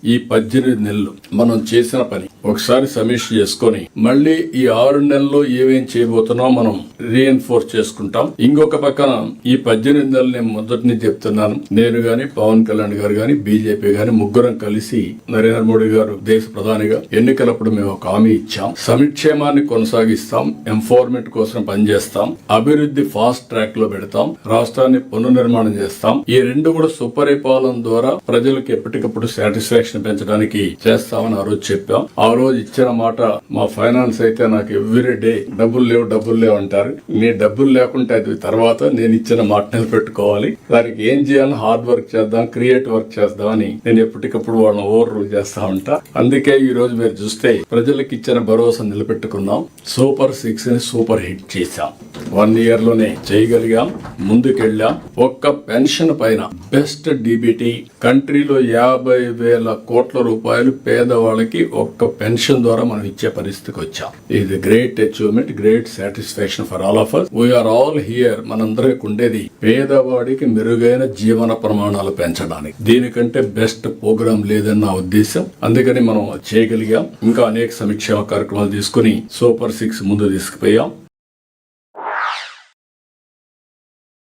ఈ 18 నెలలు మనం చేసిన పని ఒకసారి సమీక్ష చేసుకొని మళ్ళీ ఈ 6 నెలల్లో ఏమేం చేయబోతున్నాం మనం రీఎన్ఫోర్స్ చేసుకుంటాం. ఇంకొక పక్కన ఈ 18 నెలలు నేను మొదటి నుంచి చెప్తున్నాను, నేను గాని పవన్ కళ్యాణ్ గారు గాని బీజేపీ గాని ముగ్గురం కలిసి నరేంద్ర మోడీ గారు దేశ ప్రధానిగా ఎన్నికలప్పుడు మేము ఒక హామీ ఇచ్చాం. సంక్షేమాన్ని కొనసాగిస్తాం, ఎంపవర్మెంట్ కోసం పనిచేస్తాం, అభివృద్ధి ఫాస్ట్ ట్రాక్ లో పెడతాం, రాష్ట్రాన్ని పునర్నిర్మాణం చేస్తాం. ఈ రెండు కూడా సుపరిపాలన ద్వారా ప్రజలకు ఎప్పటికప్పుడు సాటిస్ఫాక్షన్ పెంచడానికి చేస్తామని ఆ రోజు చెప్పాం. ఆ రోజు ఇచ్చిన మాట, మా ఫైనాన్స్ అయితే నాకు ఎవ్రీ డే డబ్బులు లేవు అంటారు. నీ డబ్బులు లేకుంటే అది తర్వాత నేను ఇచ్చిన మాట నిలబెట్టుకోవాలి, దానికి ఏం చేయాలని హార్డ్ వర్క్ చేద్దాం, క్రియేటివ్ వర్క్ చేద్దాం అని నేను ఎప్పటికప్పుడు వాళ్ళని ఓవర్ రూల్ చేస్తా ఉంటా. అందుకే ఈ రోజు మీరు చూస్తే ప్రజలకు ఇచ్చిన భరోసా నిలబెట్టుకున్నాం. సూపర్ 6 ని సూపర్ హిట్ చేశాం. 1 year లోనే చేయగలిగాం, ముందుకెళ్ళాం. ఒక్క పెన్షన్ పైన బెస్ట్ డీబీటీ కంట్రీలో 50,000 కోట్ల రూపాయలు పేదవాళ్ళకి ఒక్క పెన్షన్ ద్వారా మనం ఇచ్చే పరిస్థితికి వచ్చాం. ఇది great achievement, great satisfaction for all of us. We are all here. మనందరికి ఉండేది పేదవాడికి మెరుగైన జీవన ప్రమాణాలు పెంచడానికి. దీనికంటే బెస్ట్ ప్రోగ్రామ్ లేదని నా ఉద్దేశం. అందుకని మనం చేయగలిగాం. ఇంకా అనేక సంక్షేమ కార్యక్రమాలు తీసుకుని సూపర్ 6 ముందు తీసుకుపోయాం.